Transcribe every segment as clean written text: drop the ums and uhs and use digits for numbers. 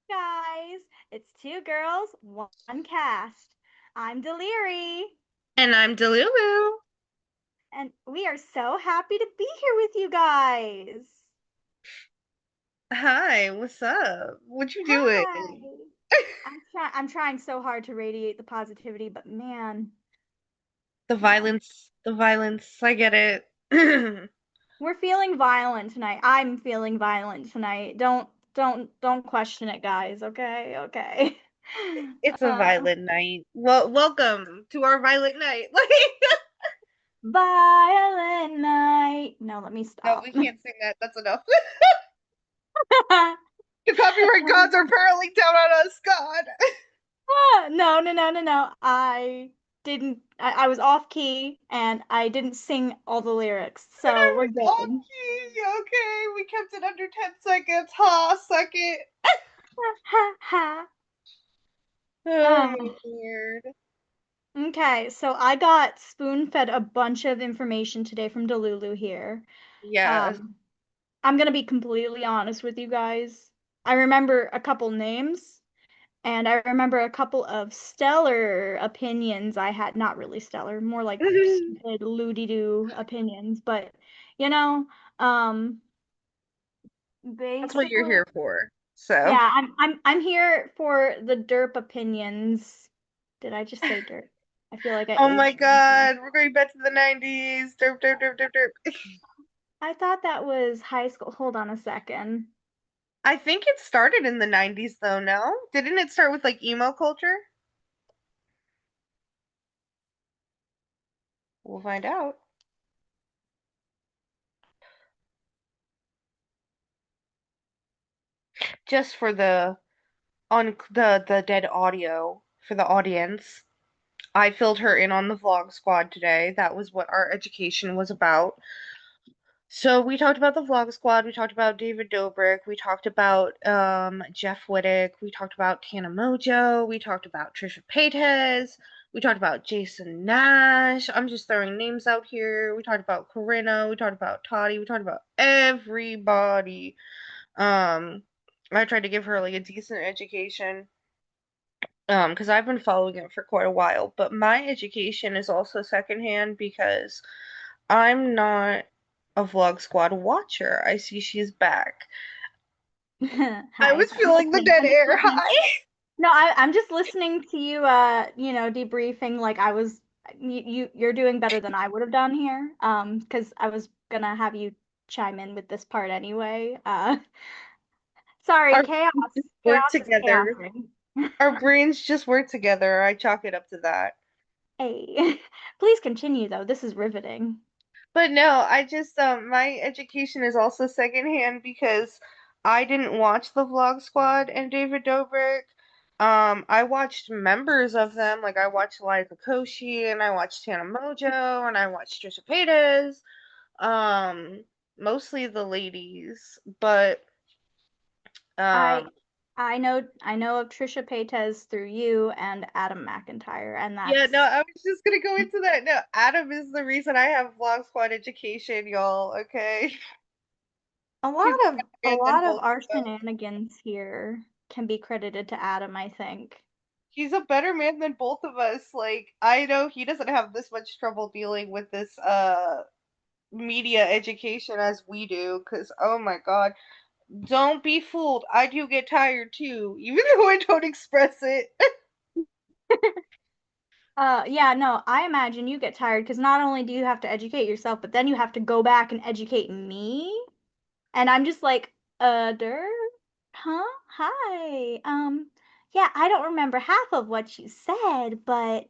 Guys, it's two girls, one cast. I'm Deliri, And I'm Delulu. and we are so happy to be here with you guys. Hi, what's up? What you Hi. doing? I'm trying so hard to radiate the positivity, but man, The you know, violence, the violence, I get it. we're feeling violent tonight. I'm feeling violent tonight. Don't question it, guys. Okay, okay. It's a Uh, violent night. Well, welcome to our violent night. Violent night. No, let me No, stop. we can't sing that. That's enough. The copyright gods are barreling down on us, God. No, no, no, no, no. I didn't. I was off key and I didn't sing all the lyrics, so we're Oh, good. gee, okay, we kept it under 10 seconds. Ha, suck it. Ha ha ha. Oh, Um, my lord. okay, so I got spoon-fed a bunch of information today from Delulu here. Yes. Um, I'm gonna be completely honest with you guys. I remember a couple names. And I remember a couple of stellar opinions I had, not really stellar, more like stupid loody-doo opinions, but you know, um That's what you're basically, here for. So. yeah, I'm here for the derp opinions. Did I just say derp? I feel like I Oh my aged myself. God, we're going back to the 90s. Derp, derp, derp, derp, derp. I thought that was high school. Hold on a second. I think it started in the 90s though, no? Didn't it start with like emo culture? We'll find out. Just for the on the dead audio for the audience. I filled her in on the vlog squad today. That was what our education was about. So we talked about the vlog squad, we talked about David Dobrik, we talked about Jeff Wittick, we talked about Tana Mojo, we talked about Trisha Paytas, we talked about Jason Nash. I'm just throwing names out here. We talked about Corinna, we talked about Toddy, we talked about everybody. Um I tried to give her like a decent education. Because I've been following it for quite a while, but my education is also secondhand because I'm not a Vlog Squad watcher. I see she's back. I Hi. was I'm feeling the listening. dead I'm just air listening. high. No, I'm just listening to you debriefing like I was you're doing better than I would have done here. Because I was gonna have you chime in with this part anyway. Sorry, Our chaos. brains just work Chaos is together. chaosing. Our brains just work together. I chalk it up to that. Hey. Please continue though. This is riveting. But no, I just my education is also secondhand because I didn't watch the Vlog Squad and David Dobrik. I watched members of them, like I watched Liza Koshy and I watched Tana Mojo and I watched Trisha Paytas. Um, Mostly the ladies, but I um, I know of Trisha Paytas through you and Adam McIntyre, and yeah, no, that's I was just gonna go into that. No, Adam is the reason I have Vlog Squad education, y'all. Okay, a he's lot a of better a man than lot of both our of us. shenanigans here can be credited to Adam, I think. He's a better man than both of us. Like, I know he doesn't have this much trouble dealing with this media education as we do, because oh my God, don't be fooled. I do get tired too, even though I don't express it. Yeah, no, I imagine you get tired because not only do you have to educate yourself, but then you have to go back and educate me. And I'm just like, der? Huh? Hi. Yeah, I don't remember half of what you said, but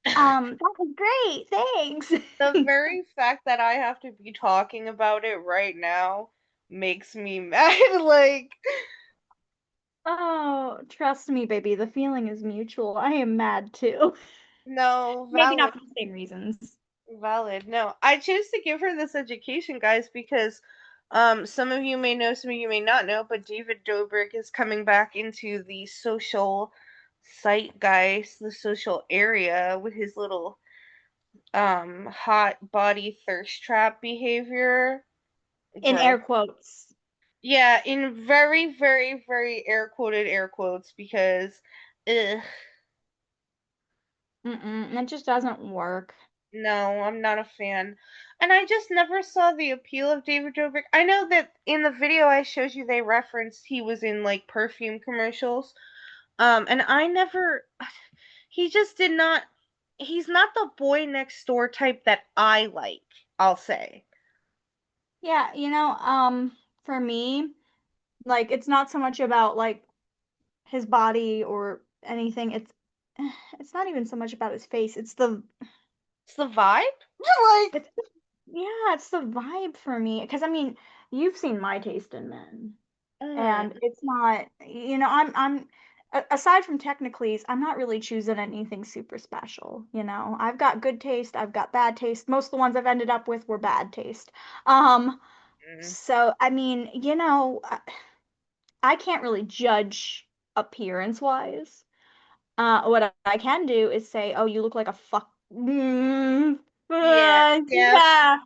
that was great. Thanks. The very fact that I have to be talking about it right now makes me mad. Like, Oh, trust me, baby, the feeling is mutual. I am mad too. no, Maybe valid, not for the same reasons. valid. No, I choose to give her this education, guys, because some of you may know, some of you may not know, but David Dobrik is coming back into the social zeitgeist, the social area with his little hot body thirst trap behavior. In Girl, air quotes. Yeah, in very, very, very air quoted air quotes because ugh, Mm-mm, it just doesn't work. no, I'm not a fan. And I just never saw the appeal of David Dobrik. I know that in the video I showed you they referenced he was in like perfume commercials. And I never he just did not he's not the boy next door type that I like, I'll say. Yeah, for me, like it's not so much about like his body or anything. It's not even so much about his face. It's the vibe? Like It's yeah, it's the vibe for me. Because I mean, you've seen my taste in men, and mm, it's not, aside from technicalities, I'm not really choosing anything super special. I've got good taste, I've got bad taste. Most of the ones I've ended up with were bad taste. Um, mm, so I mean, I can't really judge appearance wise. What I can do is say, "Oh, you look like a fuck." yeah, yeah. Yeah,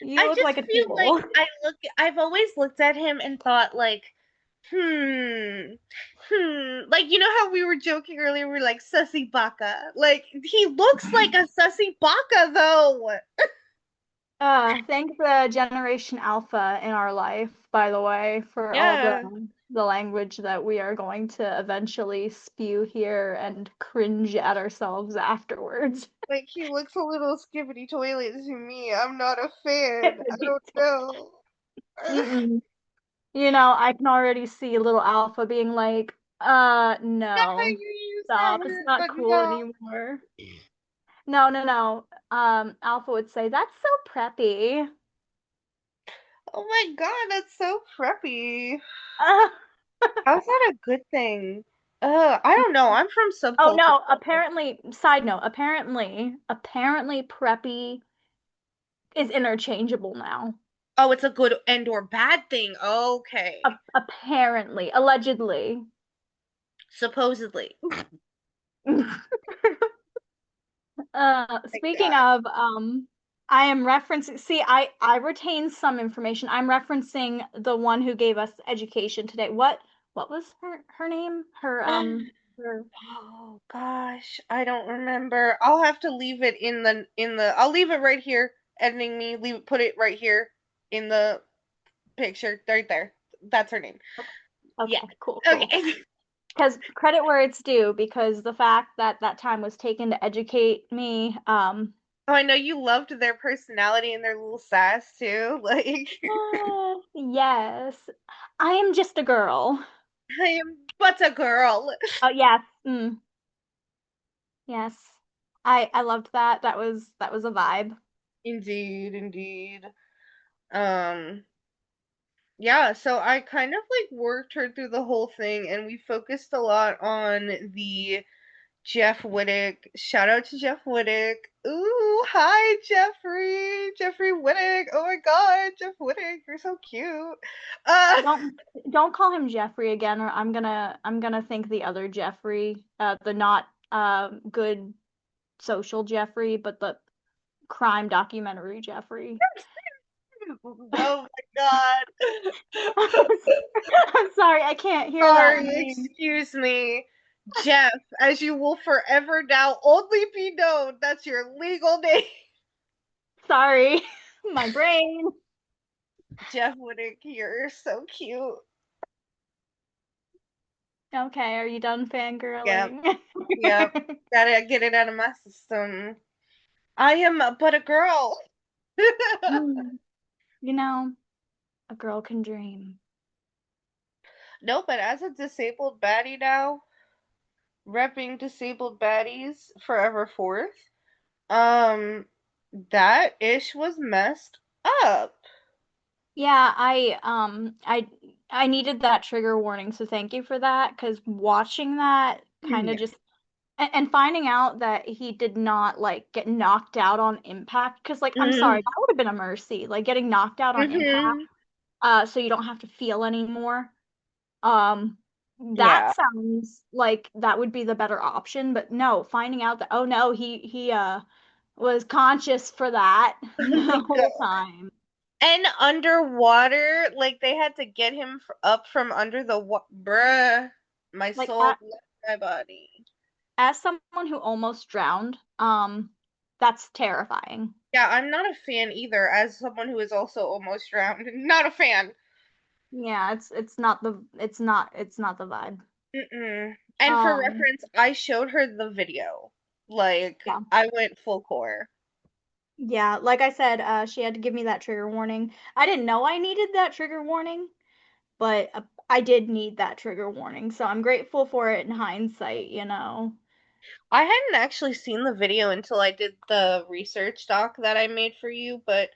you I look just like a feel like tool. I've always looked at him and thought like, like you know how we were joking earlier, we are like sussy baka. Like he looks like a sussy baka though. Thank the Generation Alpha in our life, by the way, for all Yeah. the language that we are going to eventually spew here and cringe at ourselves afterwards. Like he looks a little skibbity toilet to me. I'm not a fan. I don't know. Mm-mm. I can already see little Alpha being like, I no, use that stop, it's word, not but cool no. anymore. No, no, no. Alpha would say, that's so preppy. Oh my god, that's so preppy. Uh, How's that a good thing? I don't know. I'm from oh subculture. no, apparently, side note, apparently preppy is interchangeable now. Oh, it's a good and or bad thing. Okay. Apparently, allegedly. Supposedly. My Speaking God. of, I am referencing, see, I retain some information. I'm referencing the one who gave us education today. What was her name? Her, Oh gosh, I don't remember. I'll have to leave it in the I'll leave it right here, editing me, put it right here in the picture. Right there. That's her name. Yeah. okay, cool, cool. Okay. Because credit where it's due, because the fact that that time was taken to educate me, Oh, I know you loved their personality and their little sass too. Like yes, I am just a girl. I am but a girl. Oh yes, yes. I loved that. That was a vibe. Indeed, indeed. Um Yeah, so I kind of like worked her through the whole thing and we focused a lot on the Jeff Wittick. Shout out to Jeff Wittick. Ooh, hi Jeffrey. Jeffrey Wittick. Oh my god, Jeff Wittick, you're so cute. Uh Don't call him Jeffrey again, or I'm gonna think the other Jeffrey, the not good social Jeffrey, but the crime documentary Jeffrey. oh my god. I'm sorry, I can't hear that Sorry, name. excuse me. Jeff, as you will forever now only be known, that's your legal name. Sorry, my brain. Jeff Wittick, you're so cute. Okay, are you done Yep, fangirling? yep. Gotta get it out of my system. I am but a girl. Hmm, you know, a girl can dream. No, but as a disabled baddie now, repping disabled baddies forever forth, um, that ish was messed up. Yeah, I needed that trigger warning, so thank you for that, because watching that kind of Yeah. just and finding out that he did not like get knocked out on impact, because like I'm sorry, Mm-hmm. that would have been a mercy, like getting knocked out on impact, Mm-hmm. so you don't have to feel anymore. Um, that Yeah. sounds like that would be the better option, but no, finding out that oh no, he was conscious for that Oh my the god. whole time. And underwater, like they had to get him up from under the bruh. My Like soul left my body. as someone who almost drowned, that's terrifying. Yeah, I'm not a fan either. As someone who is also almost drowned, not a fan. Yeah, it's not the vibe. Mm-mm. And for Um, reference, I showed her the video. Like yeah. I went full core. Yeah, like I said, she had to give me that trigger warning. I didn't know I needed that trigger warning, but I did need that trigger warning, so I'm grateful for it in hindsight. I hadn't actually seen the video until I did the research doc that I made for you, but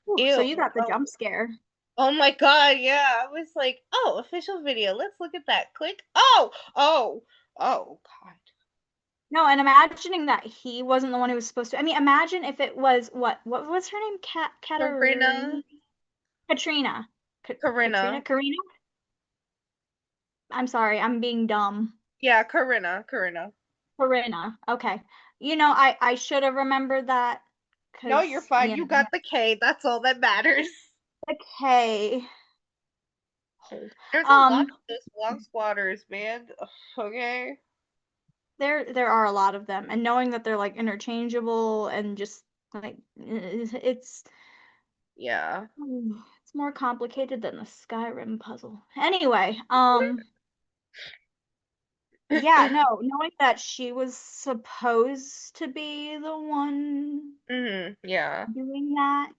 Ooh, so ew. you got the Oh, jump scare. oh my God, yeah. I was like, oh, official video. Let's look at that. Click. Oh, God. No, and imagining that he wasn't the one who was supposed to. I mean, imagine if it was what was her name? Corinna. Katrina. Katrina? Corinna. Karina? I'm sorry, I'm being dumb. Yeah, Corinna. Corinna. Karina. Okay. I should have remembered that No, you're because, fine. You got the K. That's all that matters. okay. Hold. There's a lot Um, of those vlog squatters, man. Ugh, okay. there are a lot of them, and knowing that they're like interchangeable and just like Yeah. it's more complicated than the Skyrim puzzle. Anyway, yeah, no, knowing that she was supposed to be the one Yeah. doing that,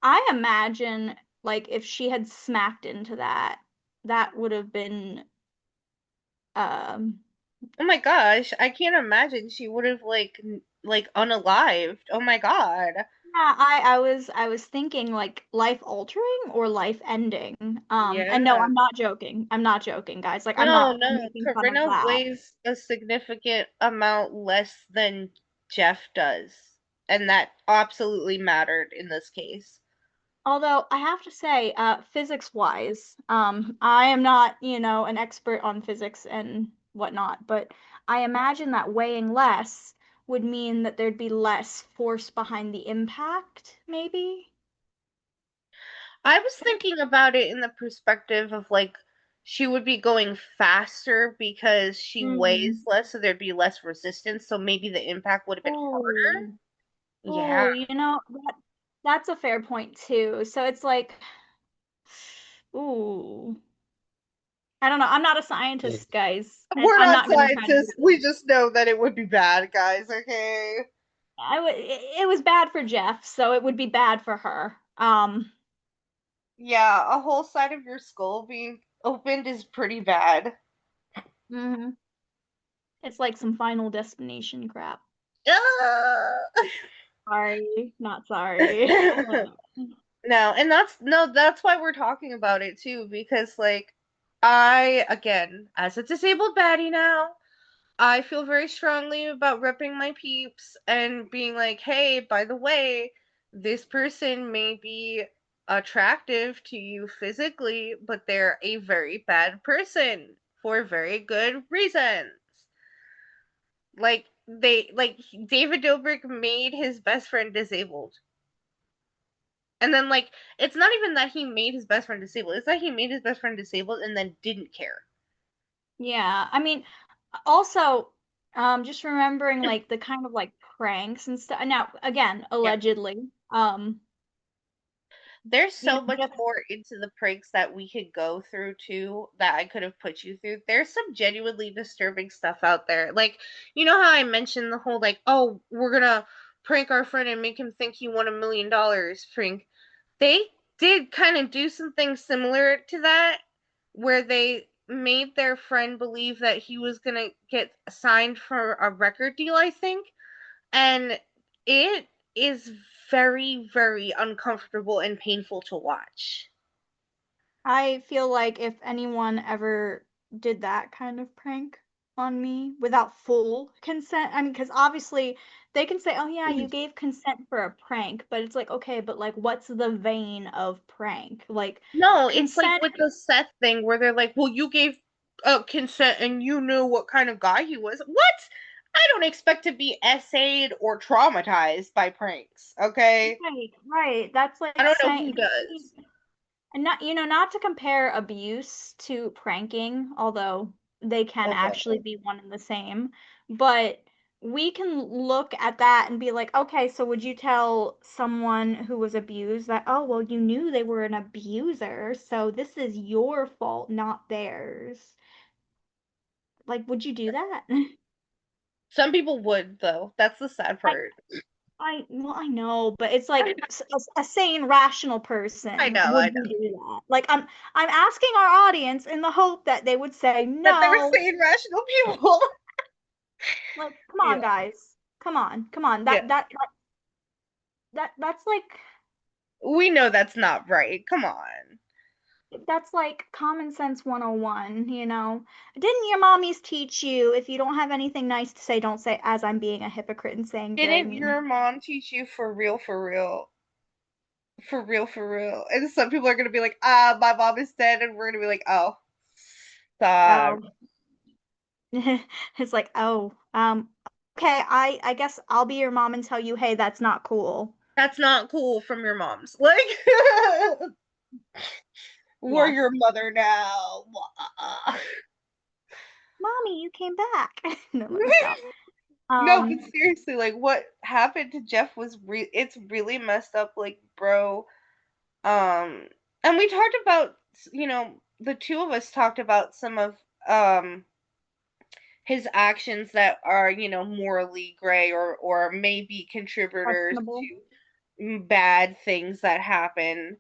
I imagine like if she had smacked into that, that would have been um Oh my gosh, I can't imagine she would have like unalived. Oh my God. yeah, I was thinking like life altering or life ending. And no, Yeah. I'm not joking. I'm not joking, guys. Like I'm No, not no. making fun of Corinna that. weighs a significant amount less than Jeff does. And that absolutely mattered in this case. Although I have to say, physics wise, I am not, an expert on physics and whatnot, but I imagine that weighing less would mean that there'd be less force behind the impact, maybe? I was thinking about it in the perspective of like she would be going faster because she weighs Mm. less, so there'd be less resistance, so maybe the impact would have been harder. Oh, Yeah. oh, that's a fair point too. So it's like, ooh, I don't know. I'm not a scientist, guys, and We're I'm not not gonna try to do scientists. We just know that it would be bad, guys, okay? it was bad for Jeff, so it would be bad for her. Yeah, a whole side of your skull being opened is pretty bad. Mhm. It's like some Final Destination crap. Ah! Sorry, not sorry. No, and that's no, that's why we're talking about it too, because like I, again, as a disabled baddie now, I feel very strongly about repping my peeps and being like, hey, by the way, this person may be attractive to you physically, but they're a very bad person for very good reasons. Like David Dobrik made his best friend disabled. And then like it's not even that he made his best friend disabled, it's that he made his best friend disabled and then didn't care. Yeah, I mean, also, just remembering like the kind of like pranks and stuff. Now, again, Yeah. allegedly, There's so much just more into the pranks that we could go through too that I could have put you through. There's some genuinely disturbing stuff out there. Like, you know how I mentioned the whole like, oh, we're gonna prank our friend and make him think he won $1 million prank. They did kind of do something similar to that where they made their friend believe that he was gonna get signed for a record deal, I think. And it is very, very uncomfortable and painful to watch. I feel like if anyone ever did that kind of prank on me without full consent, I mean, because obviously they can say, oh, yeah, you gave consent for a prank, but it's like, okay, but like, what's the vein of prank? Like, No, it's like consent, with the Seth thing where they're like, well, you gave consent and you knew what kind of guy he was. What? I don't expect to be essayed or traumatized by pranks, okay? Right, right. That's I like don't know saying, who does. and not, not to compare abuse to pranking, although they can actually Uh-huh. be one and the same, but we can look at that and be like, okay, so would you tell someone who was abused that, oh, well, you knew they were an abuser, so this is your fault, not theirs? Like, would you do that? Some people would, though. That's the sad I, part. well, I know, but it's like a sane, rational I person know, I would know. you do that? Like, I'm asking our audience in the hope that they would say That they're no. saying rational people. Like, come on, Yeah. guys, come on, come on. Yeah. That's like We know that's not right. Come on. common sense 101, you know? Didn't your mommies teach you if you don't have anything nice to say, don't say as I'm being a hypocrite and saying very Didn't mean. your mom teach you for real, for real? For real, for real. And some people are gonna be like, ah, my mom is dead, and we're gonna be like, oh, Oh. sorry. It's like, oh, okay, I guess I'll be your mom and tell you, hey, that's not cool. That's not cool from your moms. Like, we're Yes. your mother now. Mommy, you came back. No, let me stop. No, but Um, seriously, like what happened to Jeff was it's really messed up, like, bro. Um, and we talked about, the two of us talked about some of um his actions that are, morally gray or maybe contributors questionable. to bad things that happen.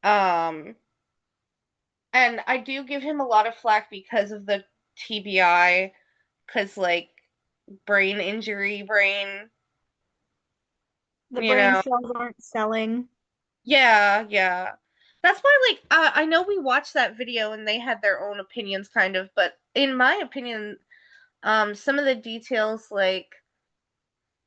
Um, and I do give him a lot of flack because of the TBI, because like brain injury, brain, The you brain know. cells aren't selling. Yeah, yeah. That's why, like, I know we watched that video and they had their own opinions, kind of, but in my opinion, some of the details, like,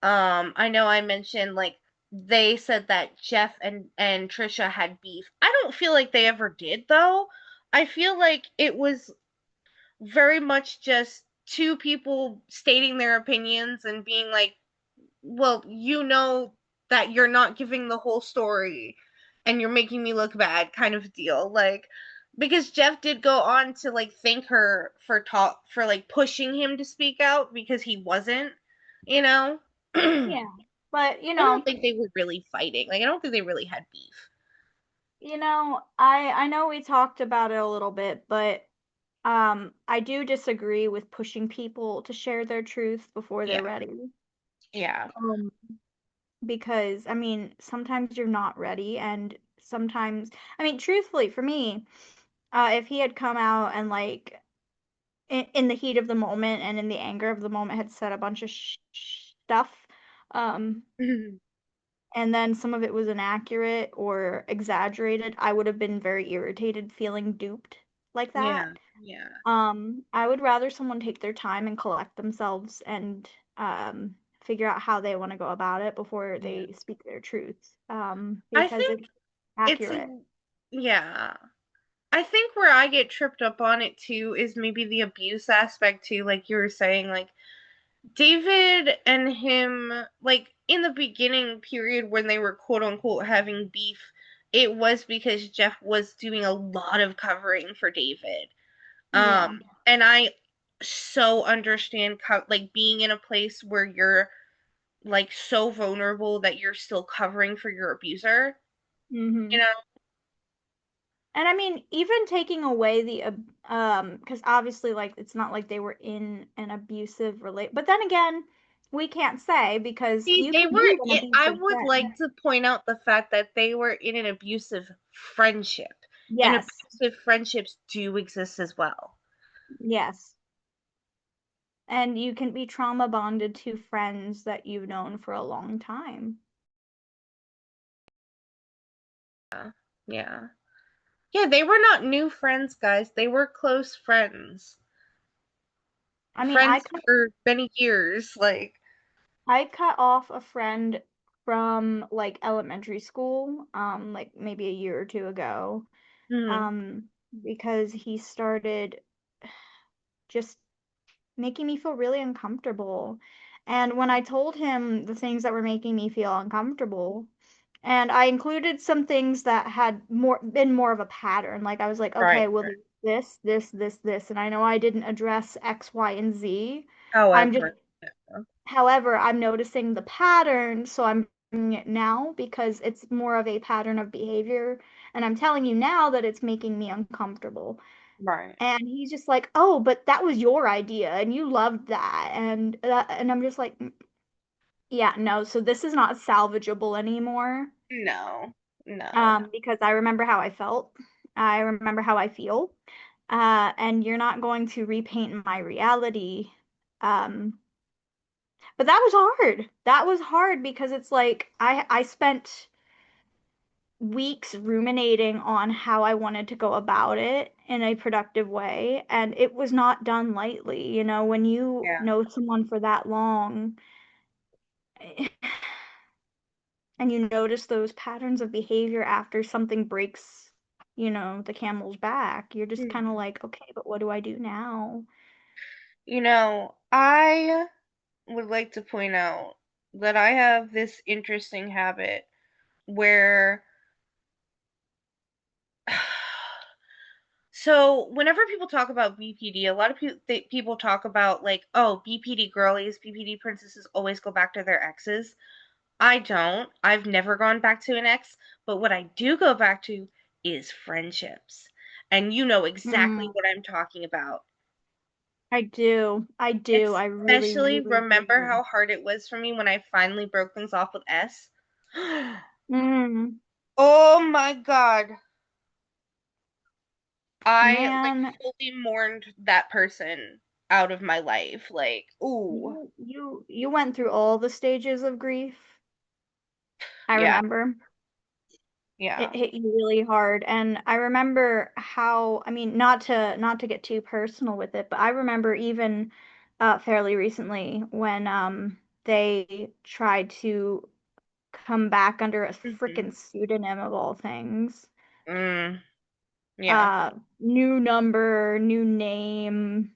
I know I mentioned, like, they said that Jeff and Trisha had beef. I don't feel like they ever did, though. I feel like it was very much just two people stating their opinions and being like, well, that you're not giving the whole story and you're making me look bad kind of deal. Like, because Jeff did go on to like thank her for like pushing him to speak out because he wasn't, you know. I Yeah. But, don't think they were really fighting. Like, I don't think they really had beef. I know we talked about it a little bit, but I do disagree with pushing people to share their truth before they're Yeah. ready. Yeah. Um, because I mean, sometimes you're not ready, and sometimes, I mean, truthfully, for me, if he had come out and like in the heat of the moment and in the anger of the moment had said a bunch of stuff, um, and then some of it was inaccurate or exaggerated, I would have been very irritated feeling duped like that. Yeah. Yeah. I would rather someone take their time and collect themselves and figure out how they want to go about it before Yeah. they speak their truth. I Because think it's it's accurate. yeah. I think where I get tripped up on it too is maybe the abuse aspect too, like you were saying, like David and him, like in the beginning period when they were quote unquote having beef, it was because Jeff was doing a lot of covering for David. Yeah. And I so understand like being in a place where you're like so vulnerable that you're still covering for your abuser, you Hmm. know? And I mean, even taking away the because obviously, like, it's not like they were in an abusive relate. But then again, we can't say because See, you can be an I abusive would friend. like to point out the fact that they were in an abusive friendship. And Yes. abusive friendships do exist as well. Yes. And you can be trauma bonded to friends that you've known for a long time. Yeah. Yeah. Yeah, they were not new friends, guys. They were close friends. I mean, Friends for many years. Like, I cut off a friend from like elementary school, like maybe a year or two ago, hmm, um, because he started just making me feel really uncomfortable. And when I told him the things that were making me feel uncomfortable, and I included some things that had more of a pattern. Like I was like, Right. okay, well, this, and I know I didn't address X, Y, and Z. I'm just, However, however, I'm noticing the pattern, so I'm doing it now because it's more of a pattern of behavior, and I'm telling you now that it's making me uncomfortable. right. And he's just like, "Oh, but that was your idea, and you loved that," and I'm just like, "Yeah, no. So this is not salvageable anymore." No. No. Because I remember how I felt. I remember how I feel. And you're not going to repaint my reality. Um, but that was hard. That was hard because it's like I spent weeks ruminating on how I wanted to go about it in a productive way, and it was not done lightly. You know, when you Yeah. know someone for that long, and you notice those patterns of behavior after something breaks, the camel's back, you're just kind of Mhm. like, okay, but what do I do now? I would like to point out that I have this interesting habit where so whenever people talk about BPD, a lot of people talk about like, oh, BPD girlies, BPD princesses always go back to their exes. I don't. I've never gone back to an ex, but what I do go back to is friendships. And you know exactly Mm, what I'm talking about. I do. I do. I really, Especially really, really remember do. how hard it was for me when I finally broke things off with S? Mm, Oh my God. I like man, fully mourned that person out of my life. Like, ooh, you went through all the stages of grief. I yeah, remember. It yeah. hit you really hard, and I remember how, I mean, not to get too personal with it, but I remember even fairly recently when they tried to come back under a Hmm. freaking pseudonym of all things. Mm, yeah, Uh, New number, new name,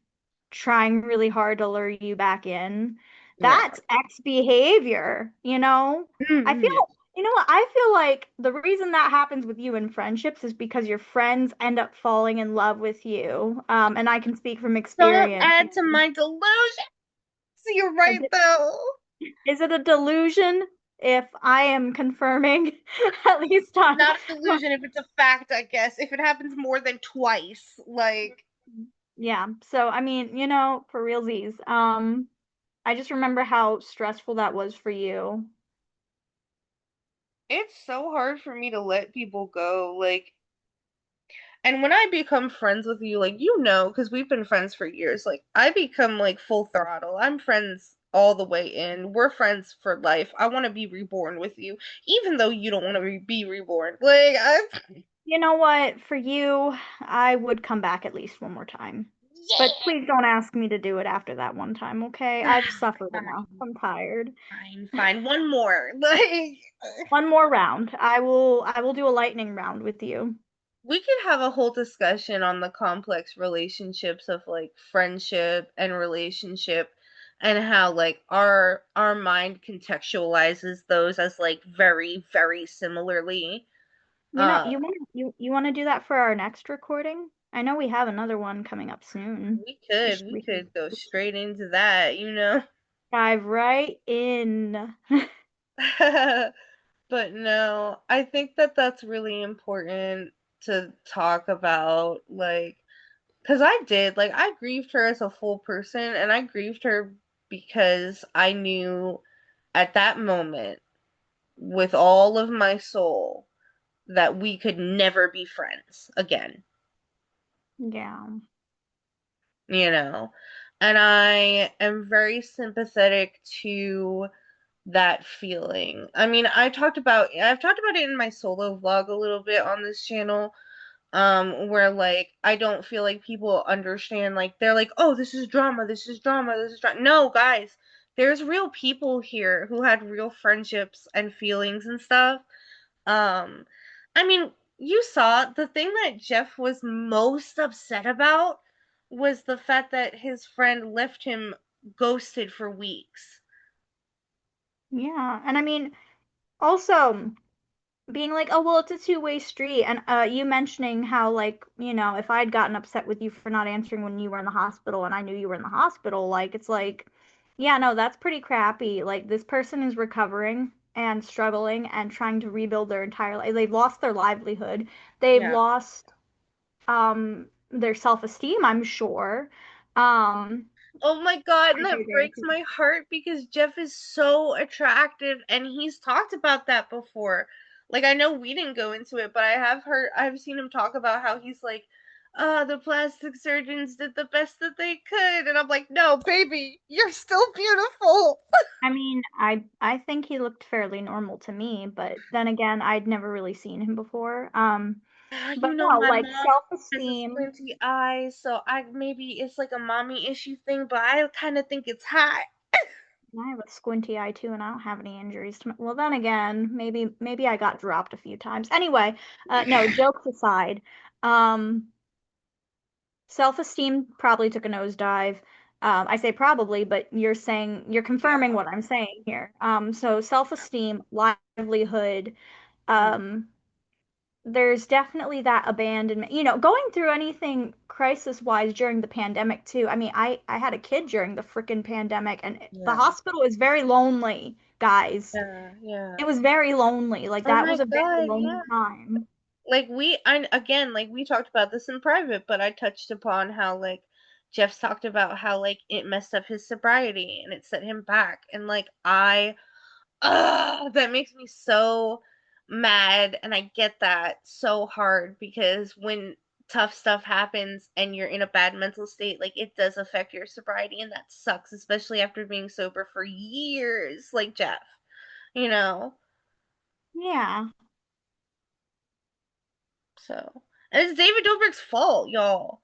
trying really hard to lure you back in. yeah. That's ex behavior, you know? I Mhm. feel, you know what? I feel like the reason that happens with you in friendships is because your friends end up falling in love with you. And I can speak from Don't experience. add to my delusion. You're Is right, it, though. is it a delusion if I am confirming, at least on, Not a delusion if it's a fact, I guess. If it happens more than twice, like, yeah. So, I mean, for realsies, I just remember how stressful that was for you. it's so hard for me to let people go. Like, and when I become friends with you, like, because we've been friends for years, like, I become like full throttle. I'm friends all the way in. We're friends for life. I want to be reborn with you, even though you don't want to be reborn. Like, You know what? For you, I would come back at least one more time. But yeah. please don't ask me to do it after that one time, okay? I've suffered enough. Fine, I'm tired. fine. One more. Like, One more round. I will do a lightning round with you. we could have a whole discussion on the complex relationships of like friendship and relationship and how like our mind contextualizes those as like very very similarly. You know, uh you want to do that for our next recording? I know we have another one coming up soon. we could Just we we can could go straight into that. dive right in. But no, I think that that's really important to talk about, like, because I grieved her as a full person, and I grieved her because I knew at that moment, with all of my soul, that we could never be friends again, Yeah. you know? And I am very sympathetic to that feeling. I mean, I've talked about it in my solo vlog a little bit on this channel, where like I don't feel like people understand, like they're like, oh, this is drama, this is drama, this is drama. No, guys, there's real people here who had real friendships and feelings and stuff. um I mean, you saw the thing that Jeff was most upset about was the fact that his friend left him ghosted for weeks. Yeah. And I mean, also being like, oh, well, it's a two-way street. And you mentioning how, like, if I'd gotten upset with you for not answering when you were in the hospital and I knew you were in the hospital, like, it's like, yeah, no, that's pretty crappy. Like, this person is recovering and struggling and trying to rebuild their entire life. They've lost their livelihood. They've Yeah. lost their self-esteem, I'm sure. Um, Oh my God, and very, that very, very breaks my heart because Jeff is so attractive and he's talked about that before. Like I know we didn't go into it, but I've seen him talk about how he's like, the plastic surgeons did the best that they could. And I'm like, no, baby, you're still beautiful. I mean, I think he looked fairly normal to me, but then again, I'd never really seen him before. You But know, no, my like mom has a self-esteem. squinty eye, so I maybe it's like a mommy issue thing, but I kind of think it's hot. I have a squinty eye too, and I don't have any injuries to my, well, then again, maybe I got dropped a few times. Anyway, no, jokes aside, um, self-esteem probably took a nosedive. I say probably, but you're confirming Yeah. what I'm saying here. So self-esteem, livelihood, Mm. um, there's definitely that abandonment. Going through anything crisis-wise during the pandemic too. I mean, I had a kid during the frickin' pandemic, and the Yeah. hospital is very lonely, guys. Yeah, It yeah. was very lonely. Like Oh that my was a very God, lonely yeah. time. Like I again, like we talked about this in private, but I touched upon how like Jeff's talked about how like it messed up his sobriety and it set him back. And like that makes me so mad and I get that so hard because when tough stuff happens and you're in a bad mental state, like it does affect your sobriety and that sucks, especially after being sober for years, like Jeff, you know? Yeah. So, and it's David Dobrik's fault, y'all.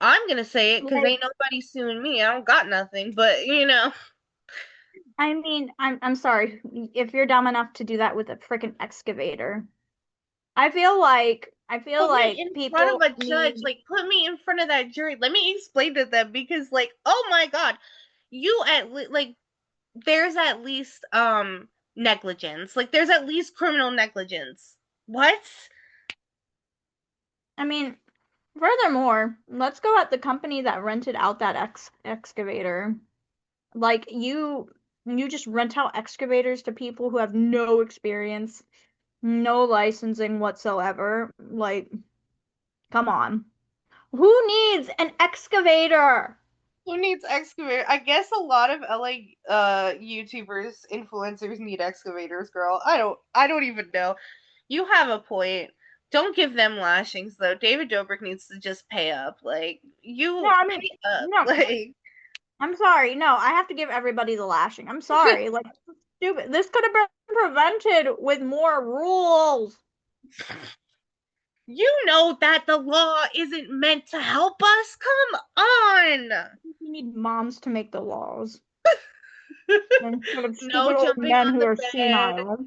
I'm gonna say it because Like, ain't nobody suing me. I don't got nothing, but I mean, I'm sorry if you're dumb enough to do that with a freaking excavator. I feel put me like in front of people a judge. need. Like, put me in front of that jury. Let me explain to them because, like, oh my God, you like, there's at least negligence. Like, there's at least criminal negligence. What? I mean, furthermore, let's go at the company that rented out that excavator. Like you just rent out excavators to people who have no experience, no licensing whatsoever. Like, come on. Who needs an excavator? Who needs excavator? I guess a lot of LA YouTubers, influencers need excavators, girl. I don't even know. You have a point. Don't give them lashings though. David Dobrik needs to just pay up. Like No, you I mean, pay up. no, Like I'm sorry. No, I have to give everybody the lashing. I'm sorry. Like, stupid. This could have been prevented with more rules. you know that the law isn't meant to help us. Come on. You need moms to make the laws instead of No stupid old jumping men on who the are bed. senile.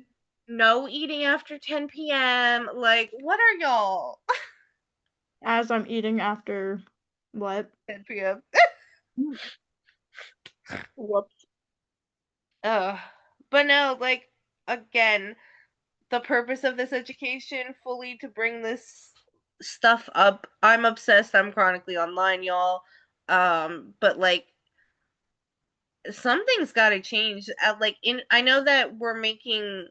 No eating after 10 p.m. Like what are y'all? As I'm eating after what? 10 p.m. Whoops. Ugh. But no, like again, the purpose of this education fully to bring this stuff up. I'm obsessed. I'm chronically online, y'all. But like something's got to change. Like in, I know that we're making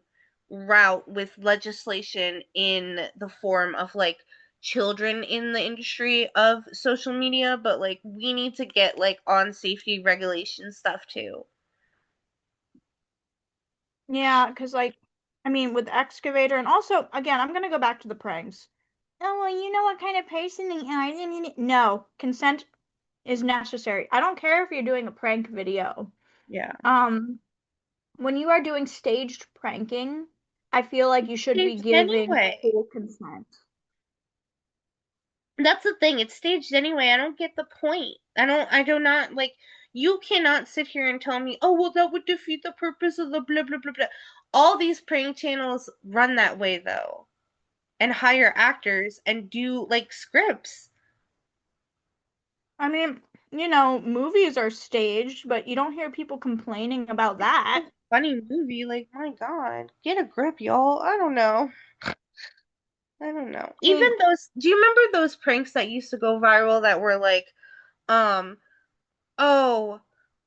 route with legislation in the form of like children in the industry of social media, but like we need to get like on safety regulation stuff too. Yeah, because I mean, with the excavator, and also, again, I'm gonna go back to the pranks. Oh, well, you know what kind of person they are. No, consent is necessary. I don't care if you're doing a prank video. Yeah. Um, when you are doing staged pranking, I feel like you should be Staged giving anyway. full consent. That's the thing. It's staged anyway. I don't get the point. I do not like you cannot sit here and tell me, "Oh, well that would defeat the purpose of the blah blah blah blah." All these prank channels run that way though and hire actors and do like scripts. I mean, movies are staged, but you don't hear people complaining about It's that. a funny movie. Like, my God, get a grip, y'all. I don't know. I don't know. Even Mm, those, do you remember those pranks that used to go viral that were like, um, oh,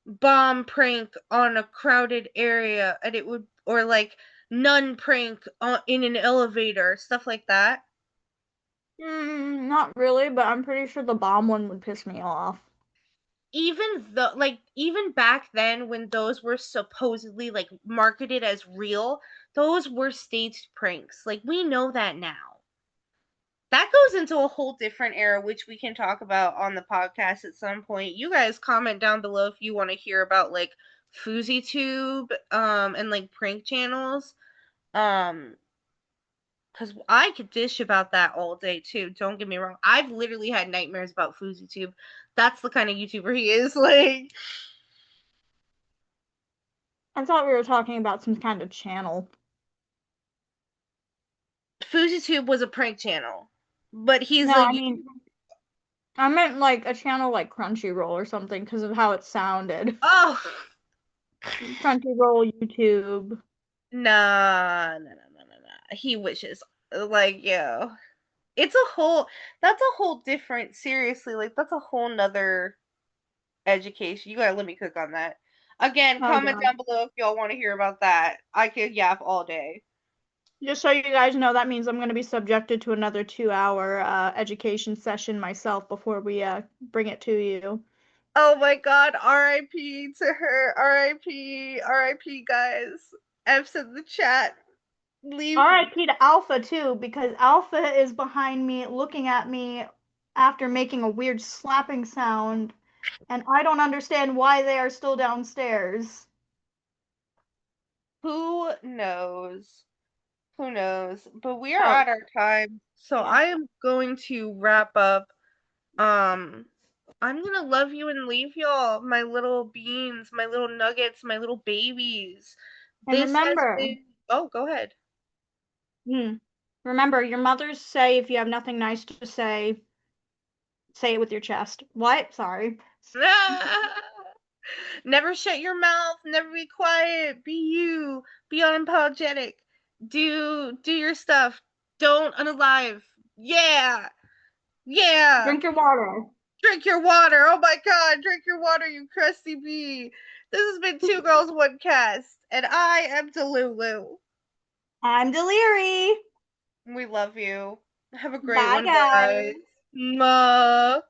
bomb prank on a crowded area, and it would, or like nun prank in an elevator, stuff like that. not really, but I'm pretty sure the bomb one would piss me off. Even the like even back then when those were supposedly like marketed as real, those were staged pranks. Like we know that now. That goes into a whole different era, which we can talk about on the podcast at some point. You guys comment down below if you want to hear about like FouseyTube, and like prank channels. Um, because I could dish about that all day too. Don't get me wrong. I've literally had nightmares about FouseyTube. That's the kind of YouTuber he is. Like I thought we were talking about some kind of channel. FouseyTube was a prank channel, but he's No, like, I mean, I meant like a channel like Crunchyroll or something because of how it sounded. oh, Crunchyroll, YouTube. nah, nah, nah, nah, nah, nah. He wishes. Like, yo, it's a whole. That's a whole different. Seriously, like that's a whole nother education. You gotta let me cook on that. Again, Oh comment god. down below if y'all want to hear about that. I could yap all day. Just so you guys know, that means I'm going to be subjected to another 2-hour education session myself before we bring it to you. Oh my God, R.I.P. to her. R.I.P. R.I.P. guys. F's in the chat. Leave. RIP to Alpha too, because Alpha is behind me looking at me after making a weird slapping sound, and I don't understand why they are still downstairs. Who knows? Who knows? But we are So, at our time. So yeah. I am going to wrap up. Um, I'm gonna love you and leave y'all, my little beans, my little nuggets, my little babies. And This has remember, been. Oh, go ahead. hmm, remember, your mothers say if you have nothing nice to say, say it with your chest. What? Sorry. Never shut your mouth. Never be quiet. Be you. Be unapologetic. Do your stuff. Don't unalive. Yeah. Yeah. Drink your water. Drink your water. Oh my God. Drink your water, you crusty bee. This has been Two Girls, One Cast. And I am Delulu. I'm Deliri. We love you. Have a great Bye, one, guys. guys. Mwah.